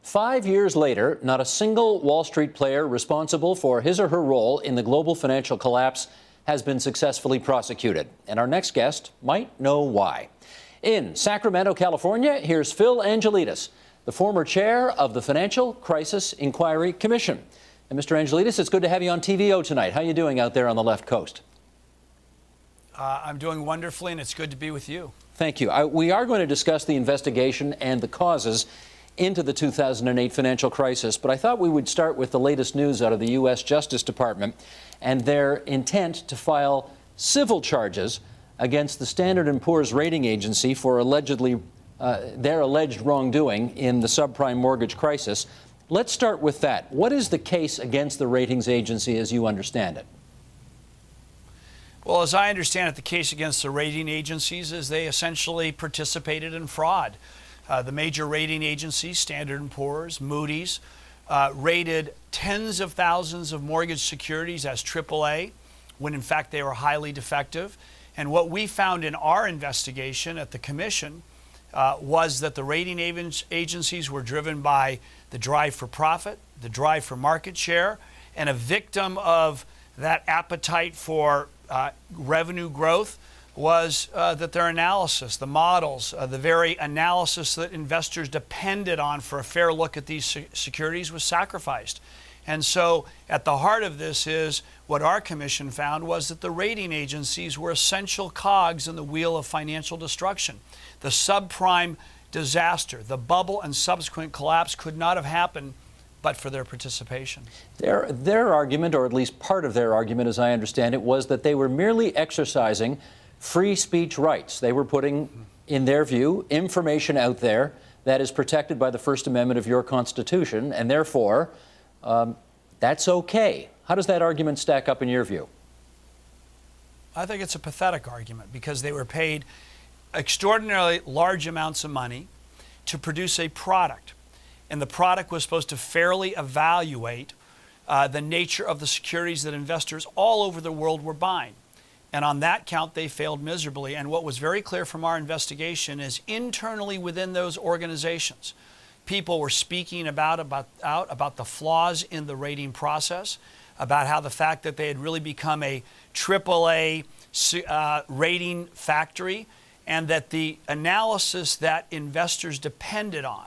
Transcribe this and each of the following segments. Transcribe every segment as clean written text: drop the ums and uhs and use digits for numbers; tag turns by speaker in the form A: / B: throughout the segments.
A: 5 years later, not a single Wall Street player responsible for his or her role in the global financial collapse has been successfully prosecuted. And our next guest might know why. In Sacramento, California, here's Phil Angelides, the former chair of the Financial Crisis Inquiry Commission. And Mr. Angelides, it's good to have you on TVO tonight. How are you doing out there on the left coast?
B: I'm doing wonderfully, and it's good to be with you.
A: Thank you. We are going to discuss the investigation and the causes into the 2008 financial crisis, but I thought we would start with the latest news out of the U.S. Justice Department and their intent to file civil charges against the Standard & Poor's rating agency for their alleged wrongdoing in the subprime mortgage crisis. Let's start with that. What is the case against the ratings agency as you understand it?
B: Well, as I understand it, the case against the rating agencies is they essentially participated in fraud. The major rating agencies, Standard & Poor's, Moodys, rated tens of thousands of mortgage securities as AAA, when in fact they were highly defective. And what we found in our investigation at the Commission was that the rating agencies were driven by the drive for profit, the drive for market share, and a victim of that appetite for revenue growth was that their analysis, the models, the very analysis that investors depended on for a fair look at these securities was sacrificed. And so at the heart of this is what our commission found was that the rating agencies were essential cogs in the wheel of financial destruction. The subprime disaster, the bubble and subsequent collapse could not have happened but for their participation.
A: Their argument, or at least part of their argument as I understand it, was that they were merely exercising free speech rights. They were putting, in their view, information out there that is protected by the First Amendment of your Constitution, and therefore, that's okay. How does that argument stack up in your view?
B: I think it's a pathetic argument because they were paid extraordinarily large amounts of money to produce a product. And the product was supposed to fairly evaluate the nature of the securities that investors all over the world were buying. And on that count, they failed miserably. And what was very clear from our investigation is internally within those organizations, people were speaking about the flaws in the rating process, about how the fact that they had really become a AAA rating factory, and that the analysis that investors depended on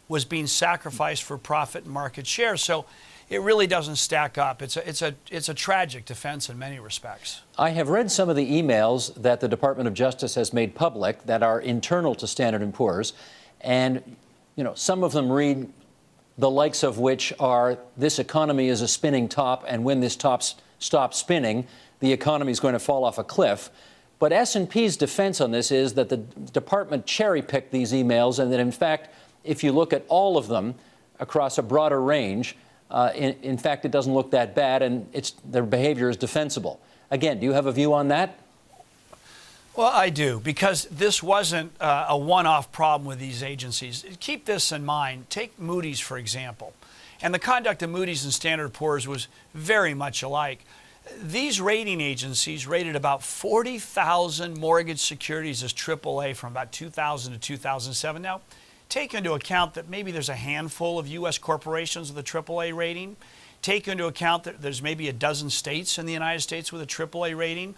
B: was being sacrificed for profit and market share. So it really doesn't stack up. It's a tragic defense in many respects.
A: I have read some of the emails that the Department of Justice has made public that are internal to Standard & Poor's, and some of them read the likes of which are, this economy is a spinning top, and when this top stops spinning, the economy is going to fall off a cliff. But S&P's defense on this is that the department cherry-picked these emails, and that in fact, if you look at all of them across a broader range, in fact, it doesn't look that bad, and their behavior is defensible. Again, do you have a view on that?
B: Well, I do, because this wasn't a one-off problem with these agencies. Keep this in mind. Take Moodys, for example. And the conduct of Moodys and Standard & Poor's was very much alike. These rating agencies rated about 40,000 mortgage securities as AAA from about 2000 to 2007. Now, take into account that maybe there's a handful of U.S. corporations with a AAA rating. Take into account that there's maybe a dozen states in the United States with a AAA rating.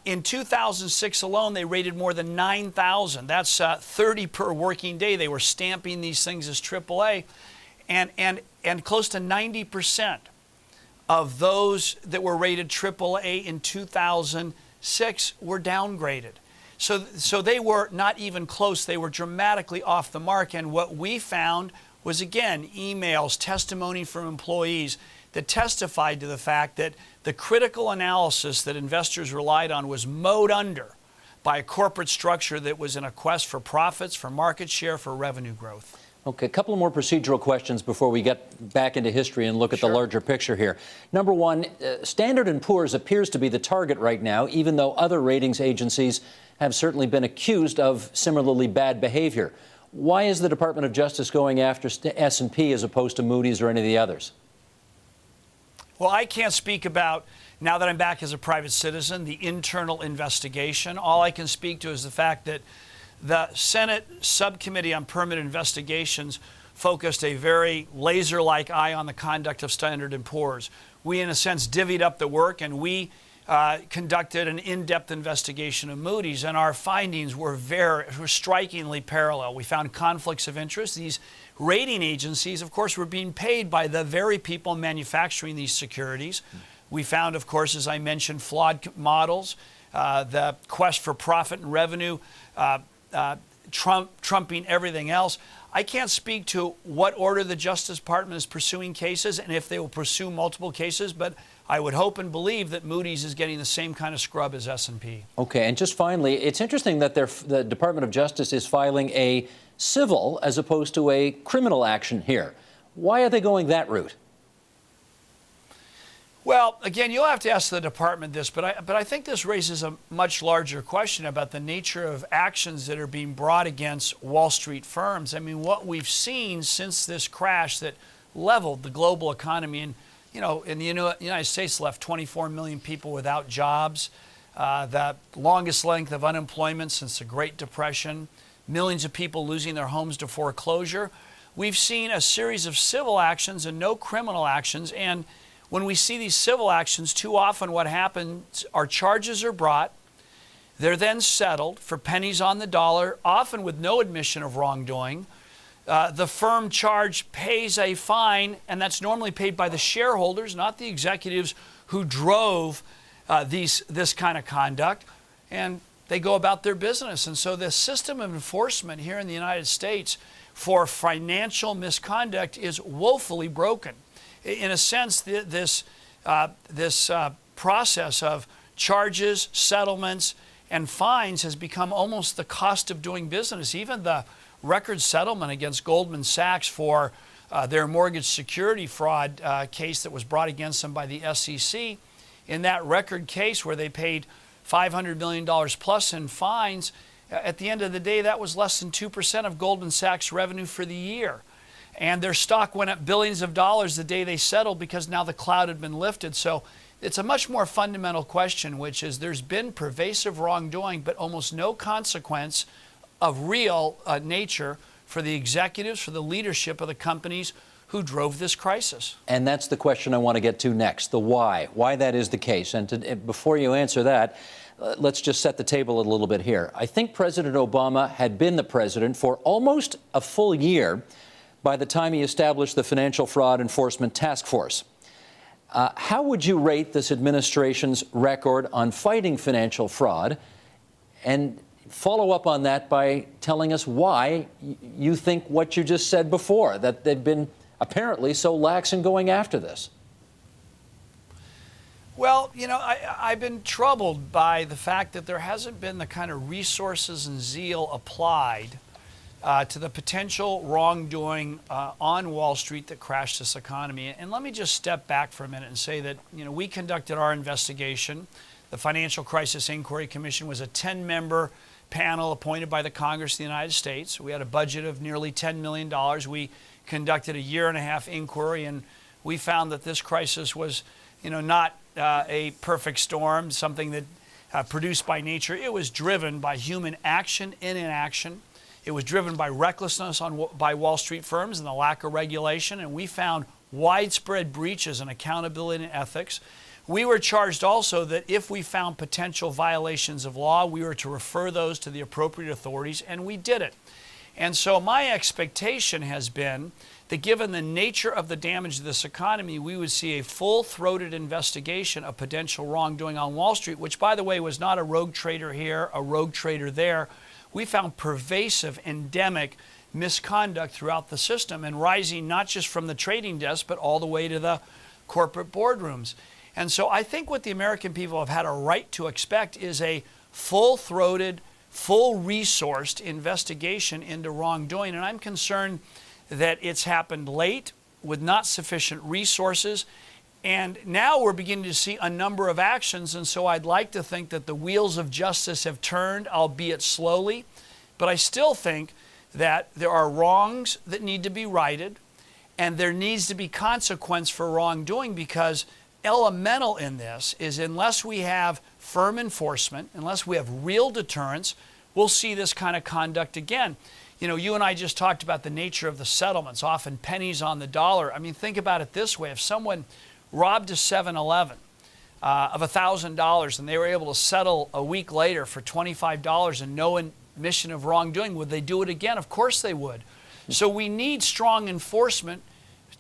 B: In 2006 alone, they rated more than 9,000. That's 30 per working day. They were stamping these things as AAA. And close to 90% of those that were rated AAA in 2006 were downgraded. So they were not even close. They were dramatically off the mark. And what we found was, again, emails, testimony from employees that testified to the fact that the critical analysis that investors relied on was mowed under by a corporate structure that was in a quest for profits, for market share, for revenue growth.
A: Okay, a couple of more procedural questions before we get back into history and look at the larger picture here. Number one, Standard & Poor's appears to be the target right now, even though other ratings agencies have certainly been accused of similarly bad behavior. Why is the Department of Justice going after S&P as opposed to Moody's or any of the others?
B: Well, I can't speak about, now that I'm back as a private citizen, the internal investigation. All I can speak to is the fact that the Senate Subcommittee on Permanent Investigations focused a very laser-like eye on the conduct of Standard & Poor's. We, in a sense, divvied up the work, and we conducted an in-depth investigation of Moody's, and our findings were strikingly parallel. We found conflicts of interest. These rating agencies, of course, were being paid by the very people manufacturing these securities. We found, of course, as I mentioned, flawed models, the quest for profit and revenue, trumping everything else. I can't speak to what order the Justice Department is pursuing cases and if they will pursue multiple cases, but I would hope and believe that Moody's is getting the same kind of scrub as S&P.
A: Okay, and just finally, it's interesting that the Department of Justice is filing a civil as opposed to a criminal action here. Why are they going that route?
B: Well, again, you'll have to ask the department this, but I think this raises a much larger question about the nature of actions that are being brought against Wall Street firms. I mean, what we've seen since this crash that leveled the global economy, and in the United States left 24 million people without jobs, the longest length of unemployment since the Great Depression, millions of people losing their homes to foreclosure. We've seen a series of civil actions and no criminal actions, and when we see these civil actions, too often what happens are charges are brought, they're then settled for pennies on the dollar, often with no admission of wrongdoing. The firm charged pays a fine, and that's normally paid by the shareholders, not the executives who drove this kind of conduct, and they go about their business. And so the system of enforcement here in the United States for financial misconduct is woefully broken. In a sense, this process of charges, settlements, and fines has become almost the cost of doing business. Even the record settlement against Goldman Sachs for their mortgage security fraud case that was brought against them by the SEC, in that record case where they paid $500 million plus in fines, at the end of the day, that was less than 2% of Goldman Sachs' revenue for the year. And their stock went up billions of dollars the day they settled because now the cloud had been lifted. So it's a much more fundamental question, which is there's been pervasive wrongdoing, but almost no consequence of real nature for the executives, for the leadership of the companies who drove this crisis.
A: And that's the question I want to get to next, the why that is the case. And before you answer that, let's just set the table a little bit here. I think President Obama had been the president for almost a full year by the time he established the Financial Fraud Enforcement Task Force. How would you rate this administration's record on fighting financial fraud? And follow up on that by telling us why you think what you just said before, that they've been apparently so lax in going after this.
B: Well, I've been troubled by the fact that there hasn't been the kind of resources and zeal applied to the potential wrongdoing on Wall Street that crashed this economy. And let me just step back for a minute and say that, we conducted our investigation. The Financial Crisis Inquiry Commission was a 10-member panel appointed by the Congress of the United States. We had a budget of nearly $10 million. We conducted a year-and-a-half inquiry, and we found that this crisis was, not a perfect storm, something that produced by nature. It was driven by human action and inaction. It was driven by recklessness by Wall Street firms and the lack of regulation, and we found widespread breaches in accountability and ethics. We were charged also that if we found potential violations of law, we were to refer those to the appropriate authorities, and we did it. And so my expectation has been that given the nature of the damage to this economy, we would see a full-throated investigation of potential wrongdoing on Wall Street, which, by the way, was not a rogue trader here, a rogue trader there. We found pervasive, endemic misconduct throughout the system and rising not just from the trading desk, but all the way to the corporate boardrooms. And so I think what the American people have had a right to expect is a full-throated, full-resourced investigation into wrongdoing. And I'm concerned that it's happened late with not sufficient resources. And now we're beginning to see a number of actions, and so I'd like to think that the wheels of justice have turned, albeit slowly. But I still think that there are wrongs that need to be righted, and there needs to be consequence for wrongdoing, because elemental in this is unless we have firm enforcement, unless we have real deterrence, we'll see this kind of conduct again. You know, you and I just talked about the nature of the settlements, often pennies on the dollar. I mean, think about it this way. If someone robbed a 7-Eleven of $1,000 and they were able to settle a week later for $25 and no admission of wrongdoing, would they do it again? Of course they would. So we need strong enforcement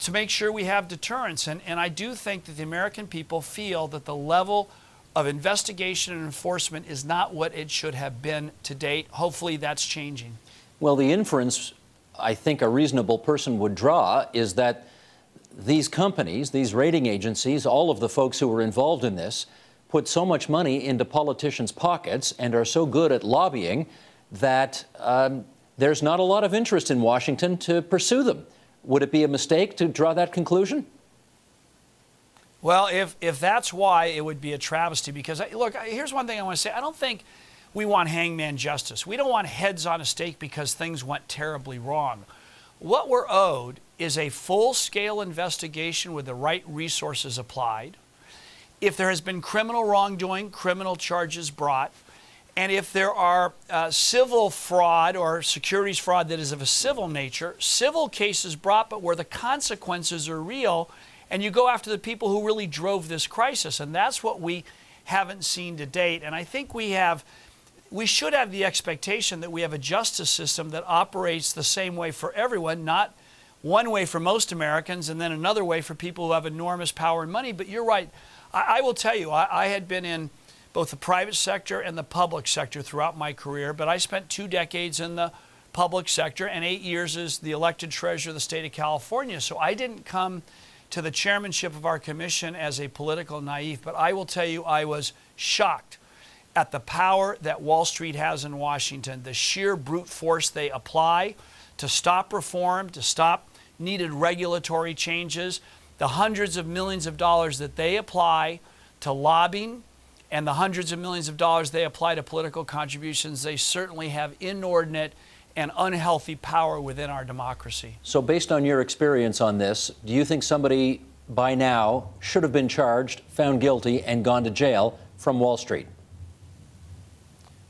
B: to make sure we have deterrence. And I do think that the American people feel that the level of investigation and enforcement is not what it should have been to date. Hopefully that's changing.
A: Well, the inference I think a reasonable person would draw is that these companies, these rating agencies, all of the folks who were involved in this, put so much money into politicians' pockets and are so good at lobbying that there's not a lot of interest in Washington to pursue them. Would it be a mistake to draw that conclusion?
B: Well, if that's why, it would be a travesty, because, look, here's one thing I want to say. I don't think we want hangman justice. We don't want heads on a stake because things went terribly wrong. What we're owed is a full-scale investigation with the right resources applied. If there has been criminal wrongdoing, criminal charges brought. And if there are civil fraud or securities fraud that is of a civil nature, civil cases brought, but where the consequences are real, and you go after the people who really drove this crisis. And that's what we haven't seen to date. And I think we should have the expectation that we have a justice system that operates the same way for everyone, not one way for most Americans and then another way for people who have enormous power and money. But you're right. I will tell you, I had been in both the private sector and the public sector throughout my career, but I spent 2 decades in the public sector and 8 years as the elected treasurer of the state of California. So I didn't come to the chairmanship of our commission as a political naive, but I will tell you I was shocked at the power that Wall Street has in Washington, the sheer brute force they apply to stop reform, to stop needed regulatory changes, the hundreds of millions of dollars that they apply to lobbying, and the hundreds of millions of dollars they apply to political contributions. They certainly have inordinate and unhealthy power within our democracy.
A: So based on your experience on this, do you think somebody by now should have been charged, found guilty, and gone to jail from Wall Street?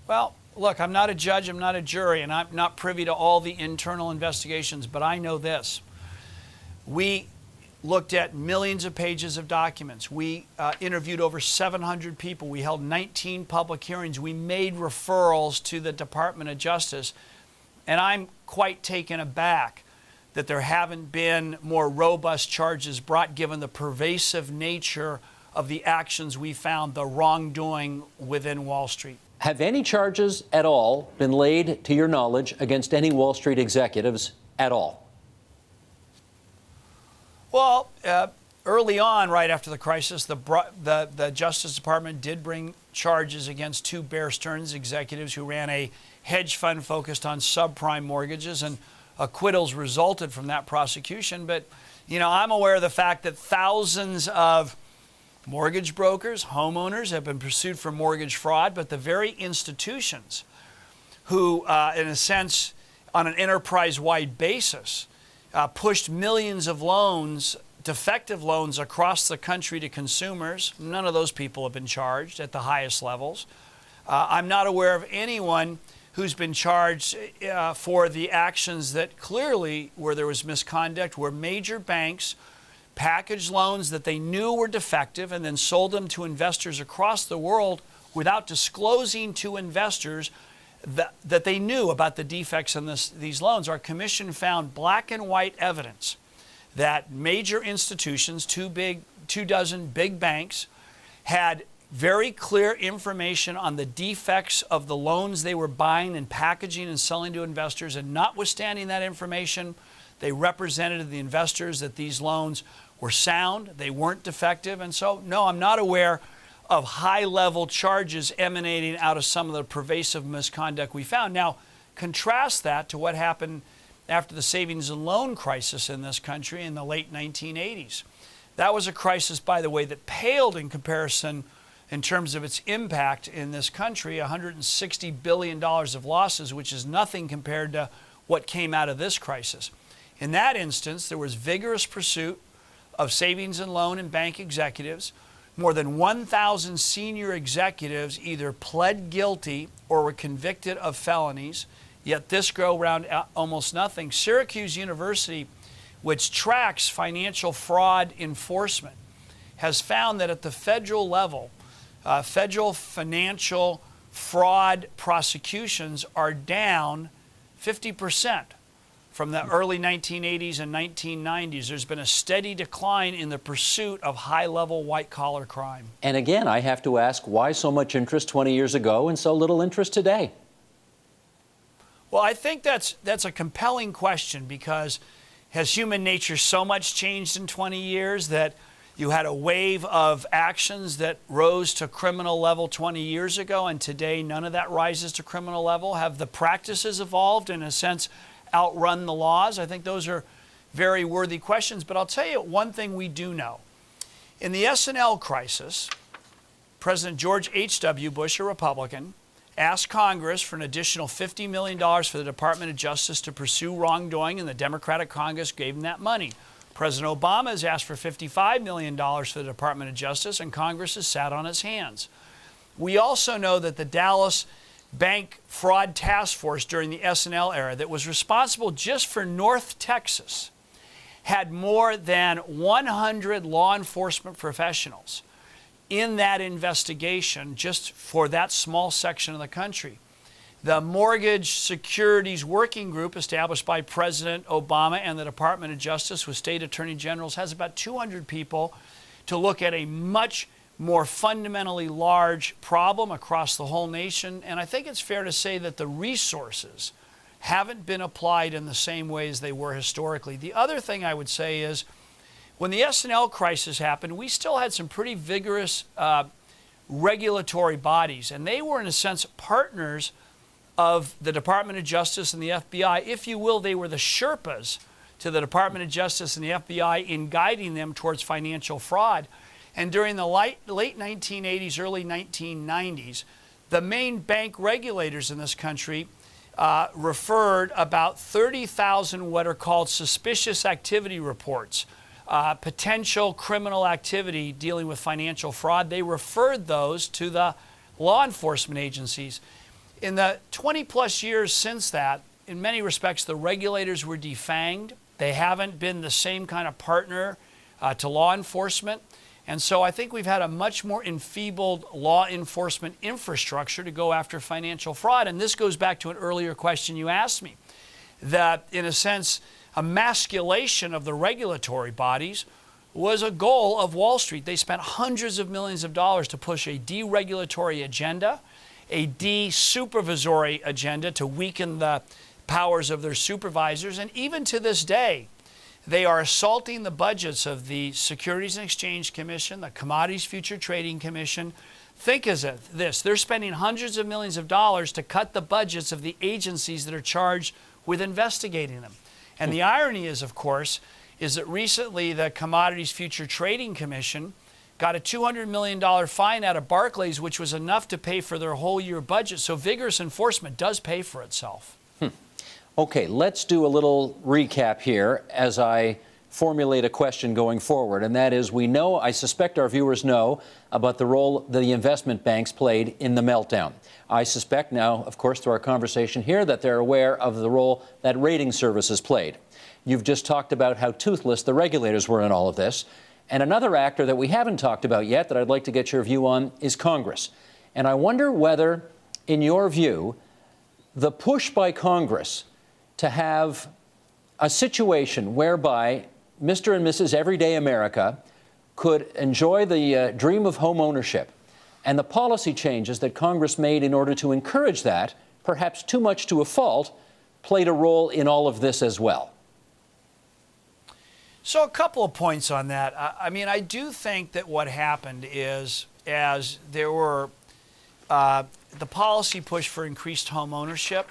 B: Well, look, I'm not a judge, I'm not a jury, and I'm not privy to all the internal investigations, but I know this. We looked at millions of pages of documents. We interviewed over 700 people. We held 19 public hearings. We made referrals to the Department of Justice. And I'm quite taken aback that there haven't been more robust charges brought, given the pervasive nature of the actions we found, the wrongdoing within Wall Street.
A: Have any charges at all been laid, to your knowledge, against any Wall Street executives at all?
B: Well, early on, right after the crisis, the Justice Department did bring charges against 2 Bear Stearns executives who ran a hedge fund focused on subprime mortgages, and acquittals resulted from that prosecution. But, you know, I'm aware of the fact that thousands of mortgage brokers, homeowners have been pursued for mortgage fraud, but the very institutions who, in a sense, on an enterprise-wide basis, pushed millions of loans, defective loans across the country to consumers. None of those people have been charged at the highest levels. I'm not aware of anyone who's been charged for the actions that clearly, where there was misconduct, where major banks packaged loans that they knew were defective and then sold them to investors across the world without disclosing to investors that they knew about the defects in these loans. Our commission found black and white evidence that major institutions, 24 big banks, had very clear information on the defects of the loans they were buying and packaging and selling to investors. And notwithstanding that information, they represented to the investors that these loans were sound, they weren't defective. And so, no, I'm not aware of high-level charges emanating out of some of the pervasive misconduct we found. Now, contrast that to what happened after the savings and loan crisis in this country in the late 1980s. That was a crisis, by the way, that paled in comparison in terms of its impact in this country, $160 billion of losses, which is nothing compared to what came out of this crisis. In that instance, there was vigorous pursuit of savings and loan and bank executives. More than 1,000 senior executives either pled guilty or were convicted of felonies. yet this grow around almost nothing. Syracuse University, which tracks financial fraud enforcement, has found that at the federal level, federal financial fraud prosecutions are down 50% from the early 1980s and 1990s. There's been a steady decline in the pursuit of high-level white-collar crime.
A: And again, I have to ask, why so much interest 20 years ago and so little interest today?
B: Well, I think that's a compelling question, because has human nature so much changed in 20 years that you had a wave of actions that rose to criminal level 20 years ago, and today none of that rises to criminal level? Have the practices evolved, in a sense, outrun the laws? I think those are very worthy questions. But I'll tell you one thing we do know. In the S&L crisis, President George H.W. Bush, a Republican, asked Congress for an additional $50 million for the Department of Justice to pursue wrongdoing, and the Democratic Congress gave him that money. President Obama has asked for $55 million for the Department of Justice, and Congress has sat on its hands. We also know that the Dallas Bank Fraud Task Force during the S&L era, that was responsible just for North Texas, had more than 100 law enforcement professionals in that investigation just for that small section of the country. The Mortgage Securities Working Group, established by President Obama and the Department of Justice with state attorney generals, has about 200 people to look at a much more fundamentally large problem across the whole nation. And I think it's fair to say that the resources haven't been applied in the same way as they were historically. The other thing I would say is, when the S&L crisis happened, we still had some pretty vigorous regulatory bodies, and they were, in a sense, partners of the Department of Justice and the FBI. If you will, they were the Sherpas to the Department of Justice and the FBI in guiding them towards financial fraud. And during the late 1980s, early 1990s, the main bank regulators in this country referred about 30,000 what are called suspicious activity reports, potential criminal activity dealing with financial fraud. They referred those to the law enforcement agencies. In the 20-plus years since that, in many respects, the regulators were defanged. They haven't been the same kind of partner to law enforcement. And so I think we've had a much more enfeebled law enforcement infrastructure to go after financial fraud. And this goes back to an earlier question you asked me, that, in a sense, emasculation of the regulatory bodies was a goal of Wall Street. They spent hundreds of millions of dollars to push a deregulatory agenda, a de-supervisory agenda to weaken the powers of their supervisors. And even to this day, they are assaulting the budgets of the Securities and Exchange Commission, the Commodities Future Trading Commission. Think of this. They're spending hundreds of millions of dollars to cut the budgets of the agencies that are charged with investigating them. And the irony is, of course, is that recently the Commodities Future Trading Commission got a $200 million fine out of Barclays, which was enough to pay for their whole year budget. So vigorous enforcement does pay for itself.
A: Okay, let's do a little recap here as I formulate a question going forward. And that is, we know, I suspect our viewers know about the role the investment banks played in the meltdown. I suspect now, of course, through our conversation here, that they're aware of the role that rating services played. You've just talked about how toothless the regulators were in all of this. And another actor that we haven't talked about yet that I'd like to get your view on is Congress. And I wonder whether, in your view, the push by Congress to have a situation whereby Mr. and Mrs. Everyday America could enjoy the dream of home ownership, and the policy changes that Congress made in order to encourage that, perhaps too much to a fault, played a role in all of this as well.
B: So a couple of points on that. I mean, I do think that what happened is, as there were the policy push for increased home ownership,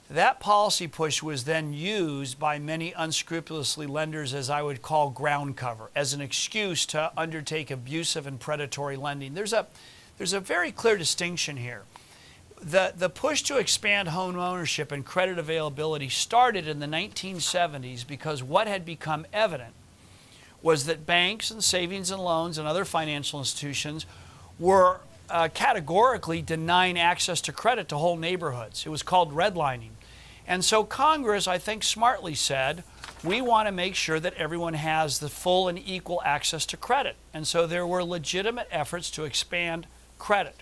B: that policy push was then used by many unscrupulously lenders as I would call ground cover, as an excuse to undertake abusive and predatory lending. There's a very clear distinction here. The push to expand home ownership and credit availability started in the 1970s because what had become evident was that banks and savings and loans and other financial institutions were categorically denying access to credit to whole neighborhoods. It was called redlining. And so Congress, I think, smartly said, we want to make sure that everyone has the full and equal access to credit. And so there were legitimate efforts to expand credit.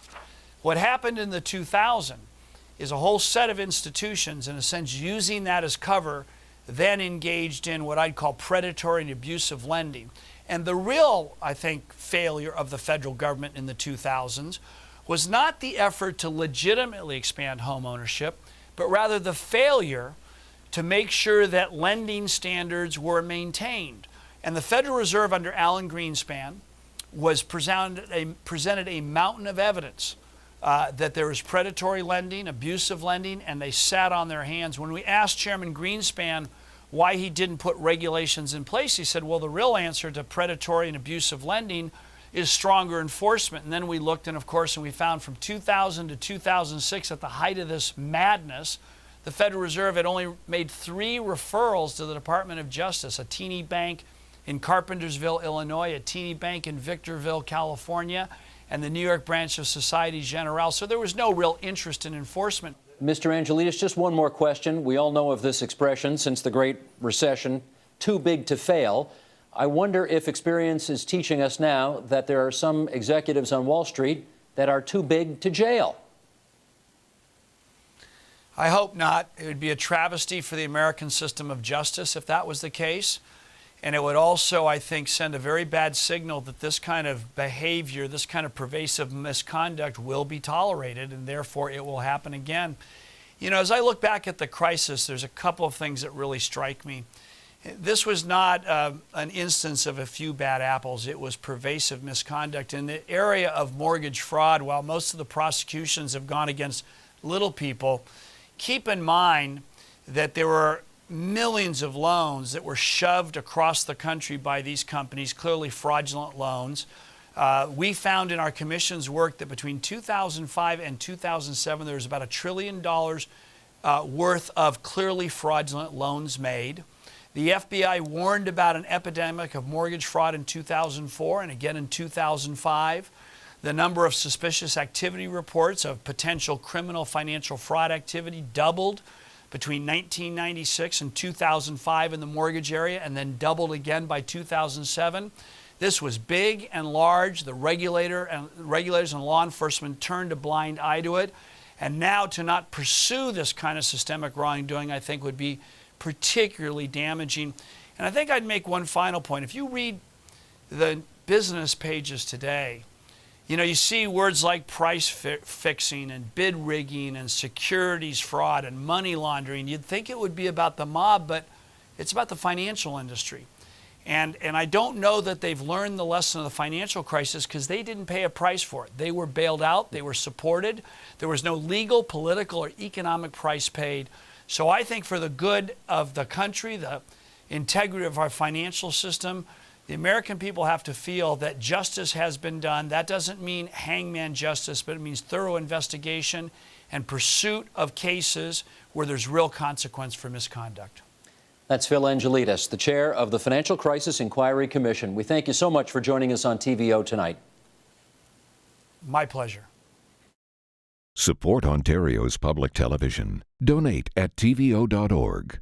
B: What happened in the 2000 is a whole set of institutions, in a sense, using that as cover, then engaged in what I'd call predatory and abusive lending. And the real, I think, failure of the federal government in the 2000s was not the effort to legitimately expand home ownership, but rather the failure to make sure that lending standards were maintained. And the Federal Reserve under Alan Greenspan was presented a mountain of evidence that there was predatory lending, abusive lending, and they sat on their hands. When we asked Chairman Greenspan why he didn't put regulations in place, he said, well, the real answer to predatory and abusive lending is stronger enforcement. And then we looked, and of course, and we found from 2000 to 2006, at the height of this madness, the Federal Reserve had only made 3 referrals to the Department of Justice: a teeny bank in Carpentersville, Illinois, a teeny bank in Victorville, California, and the New York branch of Societe Generale. So there was no real interest in enforcement.
A: Mr. Angelides, just one more question. We all know of this expression since the Great Recession, too big to fail. I wonder if experience is teaching us now that there are some executives on Wall Street that are too big to jail.
B: I hope not. It would be a travesty for the American system of justice if that was the case. And it would also, I think, send a very bad signal that this kind of behavior, this kind of pervasive misconduct will be tolerated, and therefore it will happen again. You know, as I look back at the crisis, there's a couple of things that really strike me. This was not an instance of a few bad apples. It was pervasive misconduct. In the area of mortgage fraud, while most of the prosecutions have gone against little people, keep in mind that there were millions of loans that were shoved across the country by these companies, clearly fraudulent loans. We found in our commission's work that between 2005 and 2007, there was about $1 trillion worth of clearly fraudulent loans made. The FBI warned about an epidemic of mortgage fraud in 2004 and again in 2005. The number of suspicious activity reports of potential criminal financial fraud activity doubled between 1996 and 2005 in the mortgage area, and then doubled again by 2007. This was big and large. The regulators and law enforcement turned a blind eye to it. And now to not pursue this kind of systemic wrongdoing, I think, would be particularly damaging. And I think I'd make one final point. If you read the business pages today, you know, you see words like price fixing and bid rigging and securities fraud and money laundering. You'd think it would be about the mob, but it's about the financial industry. And I don't know that they've learned the lesson of the financial crisis, because they didn't pay a price for it. They were bailed out. They were supported. There was no legal, political, or economic price paid. So I think for the good of the country, the integrity of our financial system, the American people have to feel that justice has been done. That doesn't mean hangman justice, but it means thorough investigation and pursuit of cases where there's real consequence for misconduct.
A: That's Phil Angelides, the chair of the Financial Crisis Inquiry Commission. We thank you so much for joining us on TVO tonight.
B: My pleasure.
C: Support Ontario's public television. Donate at tvo.org.